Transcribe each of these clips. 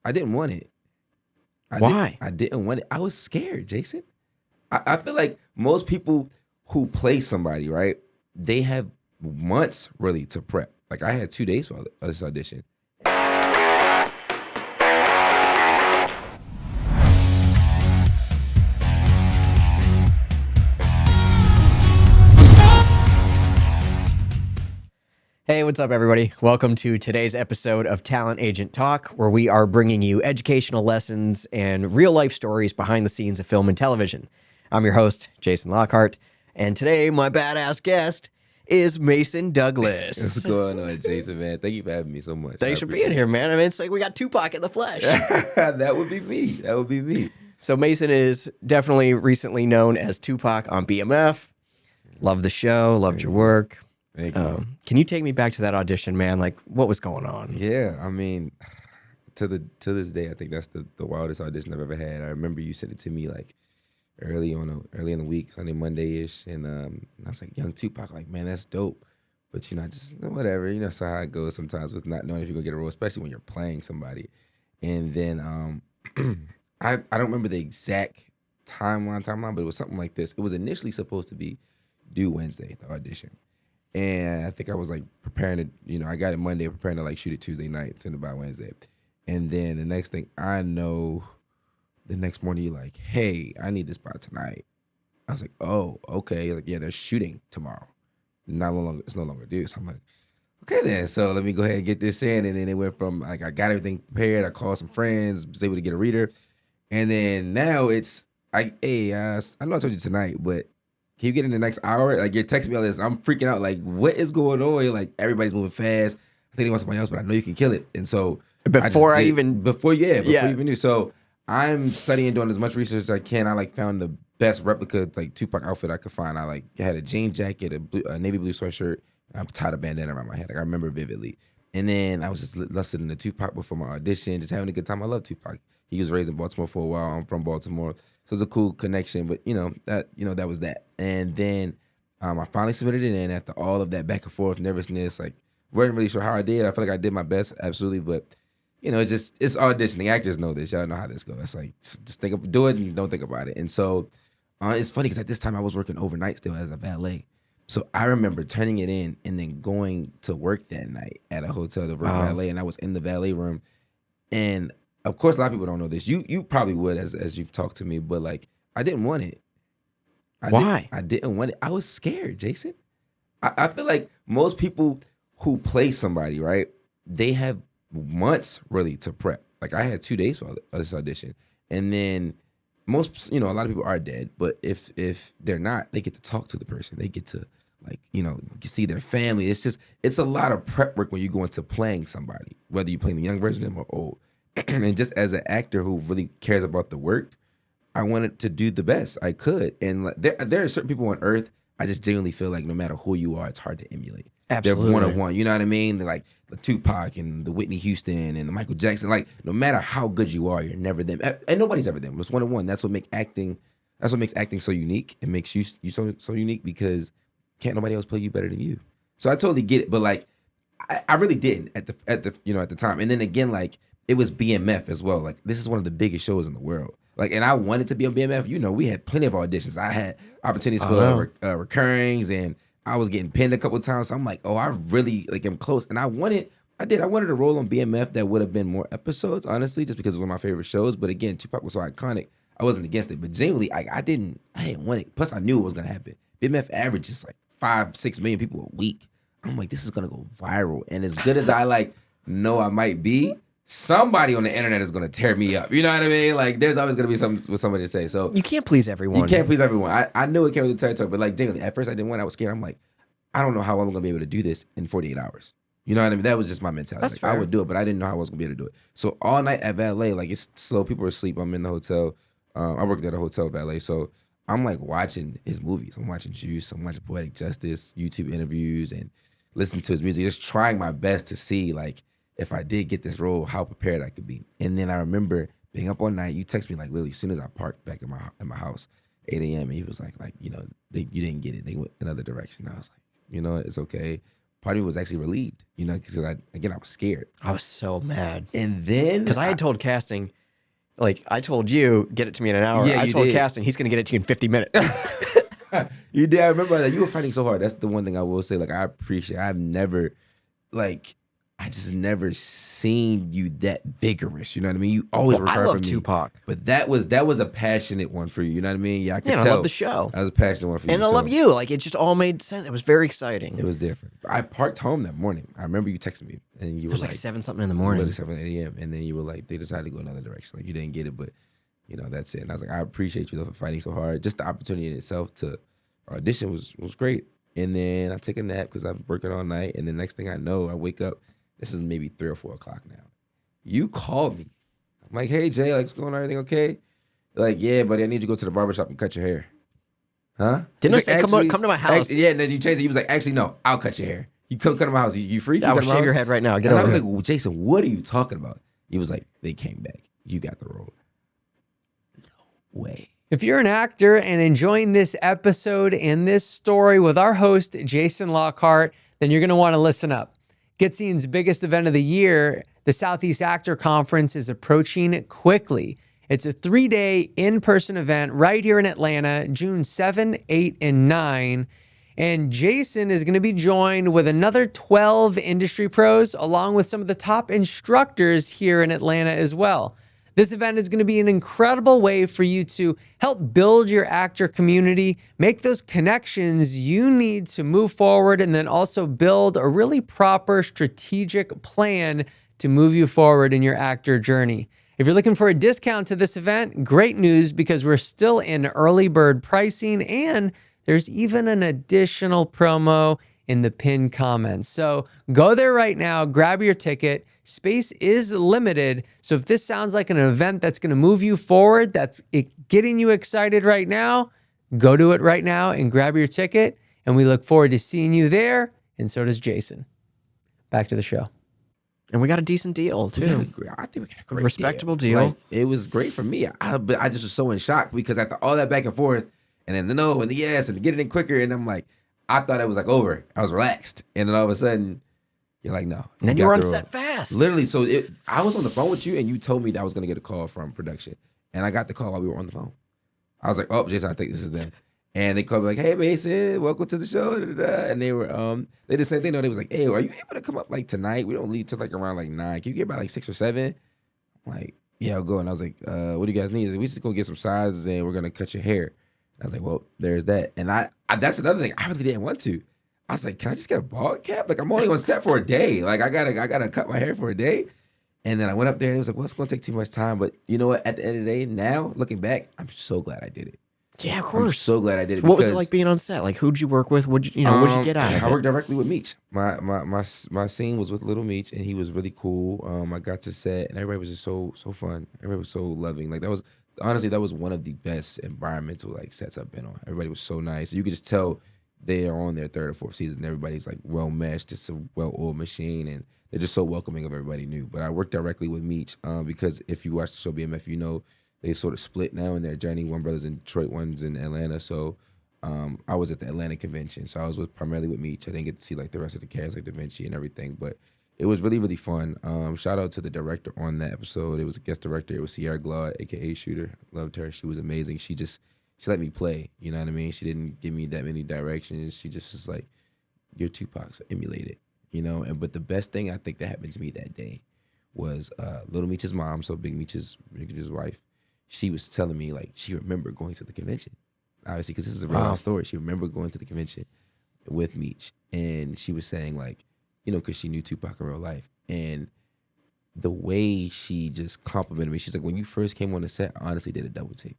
I didn't want it. Why? I didn't want it. I was scared, Jason. I feel like most people who play somebody, right, they have months really to prep. Like I had 2 days for this audition. Hey, what's up, everybody? Welcome to today's episode of Talent Agent Talk, where we are bringing you educational lessons and real-life stories behind the scenes of film and television. I'm your host, Jason Lockhart, and today my badass guest is Mason Douglas. What's going on, Jason, man? Thank you for having me so much. Thanks for being here, man. I mean, it's like we got Tupac in the flesh. That would be me. That would be me. So Mason is definitely recently known as Tupac on BMF. Love the show. Loved your work. Thank you. Can you take me back to that audition, man? Like, what was going on? Yeah, I mean, to this day, I think that's the wildest audition I've ever had. I remember you sent it to me like early in the week, Sunday, Monday-ish, and I was like, young Tupac, like, man, that's dope. But I just whatever, so how it goes sometimes with not knowing if you're gonna get a role, especially when you're playing somebody. And then I don't remember the exact timeline, but it was something like this. It was initially supposed to be due Wednesday, the audition. And I think I was like preparing to, I got it Monday, preparing to like shoot it Tuesday night, send it by Wednesday. And then the next thing I know, the next morning you're like, hey, I need this by tonight. I was like, oh, okay. Like, yeah, they're shooting tomorrow. It's no longer due. So I'm like, okay then. So let me go ahead and get this in. And then it went from like, I got everything prepared. I called some friends, was able to get a reader. And then now it's, I know I told you tonight, but can you get in the next hour? Like, you're texting me all this. I'm freaking out. Like, what is going on? You're like, everybody's moving fast. I think they want somebody else, but I know you can kill it. And so Before you even knew. So I'm studying, doing as much research as I can. I like found the best replica like Tupac outfit I could find. I like had a jean jacket, a navy blue sweatshirt. I tied a bandana around my head. Like I remember vividly. And then I was just listening to Tupac before my audition, just having a good time. I love Tupac. He was raised in Baltimore for a while. I'm from Baltimore. So it's a cool connection, but that was that. And then I finally submitted it in after all of that back and forth nervousness. Like, wasn't really sure how I did. I feel like I did my best, absolutely. But it's auditioning. Actors know this. Y'all know how this goes. It's like just do it and don't think about it. And so it's funny because at this time I was working overnight still as a valet. So I remember turning it in and then going to work that night at a hotel to work valet, and I was in the valet room. And of course, a lot of people don't know this. You probably would as you've talked to me, but like I didn't want it. Why? I didn't want it. I was scared, Jason. I feel like most people who play somebody, right, they have months really to prep. Like I had 2 days for this audition, and then most, a lot of people are dead, but if they're not, they get to talk to the person. They get to see their family. It's a lot of prep work when you go into playing somebody, whether you're playing the young version of them or old. And just as an actor who really cares about the work, I wanted to do the best I could. And there are certain people on earth, I just genuinely feel like no matter who you are, it's hard to emulate. Absolutely. They're one of one. You know what I mean? They're like the Tupac and the Whitney Houston and the Michael Jackson. Like, no matter how good you are, you're never them. And nobody's ever them. It's one of one. That's what makes acting so unique. It makes you so unique because can't nobody else play you better than you. So I totally get it. But like, I really didn't at the time. And then again, like, it was BMF as well. Like, this is one of the biggest shows in the world. Like, and I wanted to be on BMF. We had plenty of auditions. I had opportunities for recurrings, and I was getting pinned a couple of times. So I'm like, I really am close. And I wanted a role on BMF that would have been more episodes, honestly, just because it was one of my favorite shows. But again, Tupac was so iconic, I wasn't against it. But genuinely, I didn't want it. Plus, I knew it was gonna happen. BMF averages like 5-6 million people a week. I'm like, this is gonna go viral. And as good as I know I might be, somebody on the internet is going to tear me up. You know what I mean? Like, there's always going to be something with somebody to say. So you can't please everyone. You can't please everyone. I knew it came with the territory, but like, genuinely, at first I didn't want it. I was scared. I'm like, I don't know how I'm going to be able to do this in 48 hours. You know what I mean? That was just my mentality. That's fair. I would do it, but I didn't know how I was going to be able to do it. So all night at valet, like, it's slow. People are asleep. I'm in the hotel. I worked at a hotel valet. So I'm like watching his movies. I'm watching Juice. I'm watching Poetic Justice, YouTube interviews, and listening to his music. Just trying my best to see, like, if I did get this role, how prepared I could be. And then I remember being up all night. You text me like literally as soon as I parked back in my house, 8 a.m. And he was like, you didn't get it. They went another direction. I was like, it's okay. part of me was actually relieved, because I was scared. I was so mad. And then because I had told casting, like I told you, get it to me in an hour. Yeah, I you told did. casting he's going to get it to you in 50 minutes. You did. I remember that you were fighting so hard. That's the one thing I will say. Like, I appreciate. I just never seen you that vigorous. You know what I mean? You always were I hard love for me. Tupac. But that was a passionate one for you. You know what I mean? Yeah, I could tell. I love the show. That was a passionate one for you. And I love you. Like, it just all made sense. It was very exciting. It was different. I parked home that morning. I remember you texted me, and you were It was like 7-something in the morning. Literally 7, 8 a.m. And then you were like, they decided to go another direction. Like, you didn't get it, but that's it. And I was like, I appreciate you though for fighting so hard. Just the opportunity in itself to audition was great. And then I take a nap because I'm working all night. And the next thing I know, I wake up. This is maybe 3 or 4 o'clock now. You called me. I'm like, hey, Jay, like, what's going on? Everything okay? You're like, yeah, buddy, I need you to go to the barbershop and cut your hair. Huh? Didn't I say, come to my house? Yeah, and then you changed it. He was like, actually, no, I'll cut your hair. You come to my house. You free? I will shave your head right now. Get and over I was here. like, well, Jason, what are you talking about? He was like, they came back. You got the role. No way. If you're an actor and enjoying this episode and this story with our host, Jason Lockhart, then you're going to want to listen up. Getscene's biggest event of the year, the Southeast Actor Conference, is approaching quickly. It's a 3-day in-person event right here in Atlanta, June 7, 8, and 9. And Jason is going to be joined with another 12 industry pros, along with some of the top instructors here in Atlanta as well. This event is going to be an incredible way for you to help build your actor community, make those connections you need to move forward, and then also build a really proper strategic plan to move you forward in your actor journey. If you're looking for a discount to this event, great news, because we're still in early bird pricing, and there's even an additional promo in the pinned comments. So go there right now, grab your ticket. Space is limited. So if this sounds like an event that's going to move you forward, that's getting you excited right now, go to it right now and grab your ticket. And we look forward to seeing you there. And so does Jason. Back to the show. And we got a decent deal, too. I think we got a great respectable deal. Like, it was great for me. But I just was so in shock because after all that back and forth, and then the no and the yes and getting it quicker, and I'm like, I thought it was like over. I was relaxed. And then all of a sudden, you're like, no. And then you were on set fast. Literally. So I was on the phone with you, and you told me that I was going to get a call from production. And I got the call while we were on the phone. I was like, oh, Jason, I think this is them. And they called me like, hey, Mason, welcome to the show. Da, da, da. And they were, they did the same thing. Though. They was like, hey, are you able to come up like tonight? We don't leave till like around like 9. Can you get by like 6 or 7? I'm like, yeah, I'll go. And I was like, what do you guys need? Like, we just going to get some sizes and we're going to cut your hair. I was like, well, there's that. And I that's another thing. I really didn't want to. I was like, can I just get a bald cap? Like, I'm only on set for a day. Like, I gotta cut my hair for a day. And then I went up there and it was like, well, it's gonna take too much time. But you know what? At the end of the day, now looking back, I'm so glad I did it. Yeah, of I'm course. so glad I did it. What was it like being on set? Like, who'd you work with? What'd you get out of it? I worked directly with Meech. My scene was with Little Meech, and he was really cool. I got to set, and everybody was just so fun. Everybody was so loving. Like, that was one of the best environmental like sets I've been on. Everybody was so nice. You could just tell they are on their 3rd or 4th season. Everybody's like well meshed. It's a well-oiled machine, and they're just so welcoming of everybody new. But I worked directly with Meech because if you watch the show BMF, you know they sort of split now in their journey. One brother's in Detroit, one's in Atlanta. So I was at the Atlanta convention, so I was primarily with Meech. I didn't get to see like the rest of the cast, like Da Vinci and everything, but it was really, really fun. Shout out to the director on that episode. It was a guest director. It was Sierra Glaude, aka Shooter. Loved her. She was amazing. She let me play. You know what I mean? She didn't give me that many directions. She just was like, "You're Tupac, so emulate it." You know. But the best thing I think that happened to me that day was Little Meech's mom, so Big Meech's wife. She was telling me like she remembered going to the convention. Obviously, because this is a real life story. She remembered going to the convention with Meech, and she was saying like, you know, because she knew Tupac in real life. And the way she just complimented me, she's like, when you first came on the set, I honestly did a double take.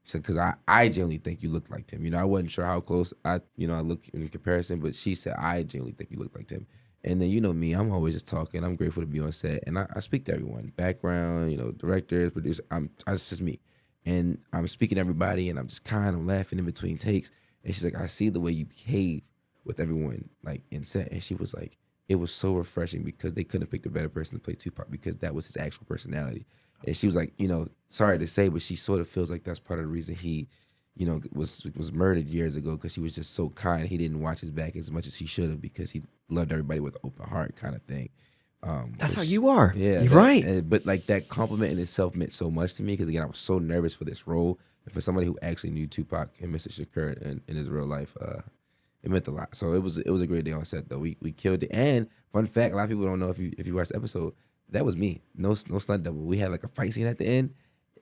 She said, because I genuinely think you looked like him. You know, I wasn't sure how close I look in comparison, but she said, I genuinely think you look like him. And then, you know me, I'm always just talking. I'm grateful to be on set. And I speak to everyone, background, you know, directors, producers. It's just me. And I'm speaking to everybody, and I'm just kind of laughing in between takes. And she's like, I see the way you behave with everyone, like, in set. And she was like, it was so refreshing because they couldn't have picked a better person to play Tupac because that was his actual personality. And she was like, you know, sorry to say, but she sort of feels like that's part of the reason he was murdered years ago because he was just so kind. He didn't watch his back as much as he should have because he loved everybody with an open heart kind of thing. That's how you are. Yeah, you're right. But like that compliment in itself meant so much to me because again, I was so nervous for this role. And for somebody who actually knew Tupac and Mr. Shakur in his real life, it meant a lot. So it was a great day on set though. We killed it. And fun fact, a lot of people don't know if you watched the episode, that was me. No stunt double. We had like a fight scene at the end.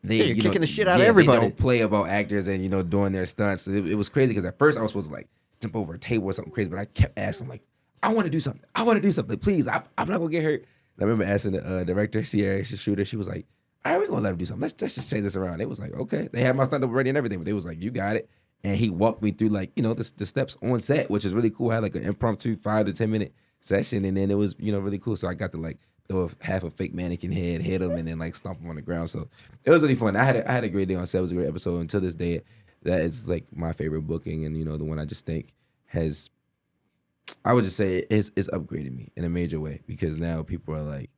You're kicking the shit out of everybody. They don't play about actors and doing their stunts. It was crazy because at first I was supposed to like jump over a table or something crazy, but I kept asking like, I want to do something. I want to do something. Please, I'm not gonna get hurt. And I remember asking the director, Sierra Shooter, she was like, all right, we're gonna let him do something. Let's just change this around. It was like, okay. They had my stunt double ready and everything, but they was like, you got it. And he walked me through like, the steps on set, which is really cool. I had like an impromptu 5 to 10 minute session, and then it was, really cool. So I got to like throw half a fake mannequin head, hit him, and then like stomp him on the ground. So it was really fun. I had a great day on set. It was a great episode. And to this day, that is like my favorite booking, and the one I just think has, I would just say it's upgraded me in a major way because now people are like,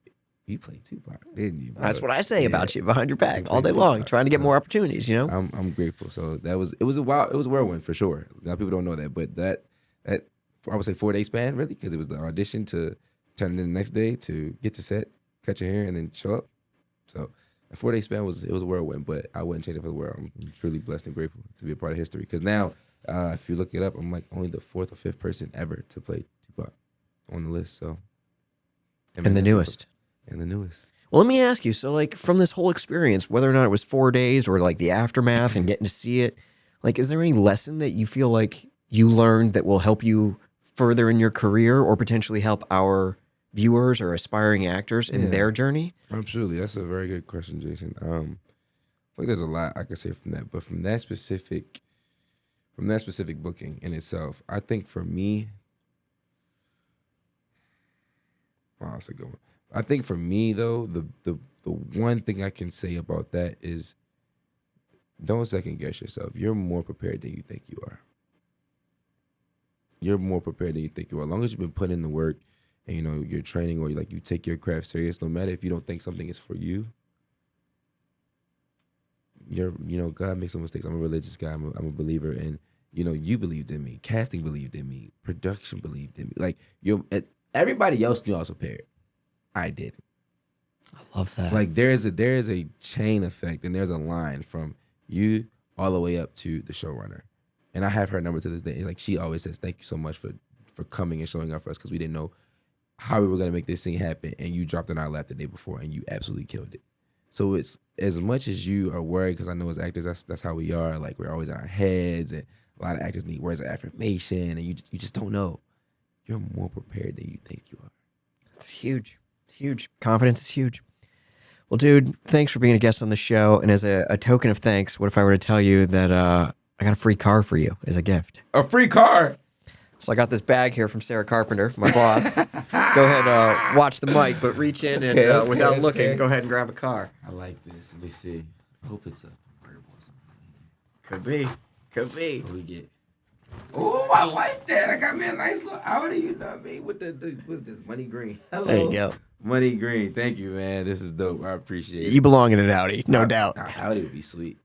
you played Tupac, didn't you, bro? That's what I say about you behind your back all day long, trying to get more opportunities. I'm grateful. So it was a whirlwind for sure. Now people don't know that, but that I would say 4-day span really because it was the audition to turn it in the next day to get to set, cut your hair, and then show up. So a 4-day span was a whirlwind, but I wouldn't change it for the world. I'm truly blessed and grateful to be a part of history because now if you look it up, I'm like only the 4th or 5th person ever to play Tupac on the list. So and the newest. And the newest. Well, let me ask you. So, like, from this whole experience, whether or not it was 4 days or like the aftermath and getting to see it, like, is there any lesson that you feel like you learned that will help you further in your career or potentially help our viewers or aspiring actors in their journey? Absolutely. That's a very good question, Jason. I think there's a lot I could say from that, but from that specific booking in itself, I think for me, wow, that's a good one. I think for me though, the one thing I can say about that is don't second guess yourself. You're more prepared than you think you are. You're more prepared than you think you are. As long as you've been putting in the work and you're training or you take your craft serious, no matter if you don't think something is for you. God makes some mistakes. I'm a religious guy. I'm a believer, and you believed in me. Casting believed in me. Production believed in me. Like everybody else knew I was prepared. I did. I love that. Like there is a chain effect and there's a line from you all the way up to the showrunner. And I have her number to this day. Like she always says, thank you so much for coming and showing up for us because we didn't know how we were going to make this thing happen. And you dropped in our lap the day before and you absolutely killed it. So it's as much as you are worried, because I know as actors, that's how we are. Like we're always in our heads and a lot of actors need words of affirmation and you just don't know. You're more prepared than you think you are. It's huge. Huge. Confidence is huge. Well, dude, thanks for being a guest on the show. And as a token of thanks, what if I were to tell you that I got a free car for you as a gift? A free car? So I got this bag here from Sarah Carpenter, my boss. Go ahead, watch the mic, but reach in and without looking, go ahead and grab a car. I like this. Let me see. I hope it's a convertible or something. Could be. Could be. What we get? Oh, I like that. I got me a nice little Audi, you know what I mean? With the what's this? Money green. Hello. There you go. Money green. Thank you, man. This is dope. I appreciate it. You belong in an Audi, no doubt. Audi would be sweet.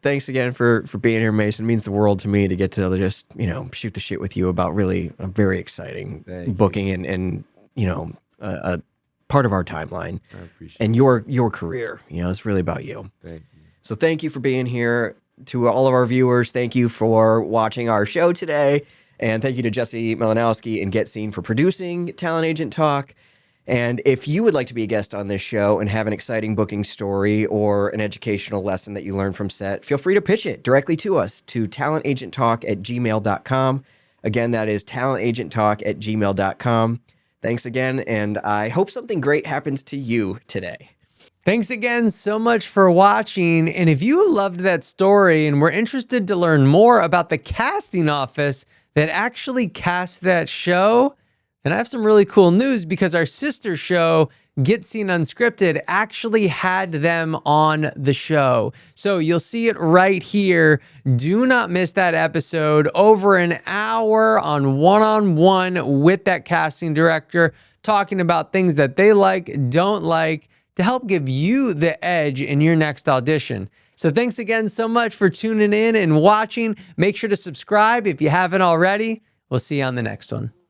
Thanks again for being here, Mason. It means the world to me to get to just, shoot the shit with you about really a very exciting booking and a part of our timeline. I appreciate and your career. It's really about you. Thank you. So thank you for being here. To all of our viewers, thank you for watching our show today. And thank you to Jesse Melanowski and Get Seen for producing Talent Agent Talk. And if you would like to be a guest on this show and have an exciting booking story or an educational lesson that you learned from set, feel free to pitch it directly to us to talentagenttalk@gmail.com. Again, that is talentagenttalk@gmail.com. Thanks again, and I hope something great happens to you today. Thanks again so much for watching. And if you loved that story and were interested to learn more about the casting office that actually cast that show, then I have some really cool news because our sister show, Get Seen Unscripted, actually had them on the show. So you'll see it right here. Do not miss that episode. Over an hour on one-on-one with that casting director, talking about things that they like, don't like, to help give you the edge in your next audition. So thanks again so much for tuning in and watching. Make sure to subscribe if you haven't already. We'll see you on the next one.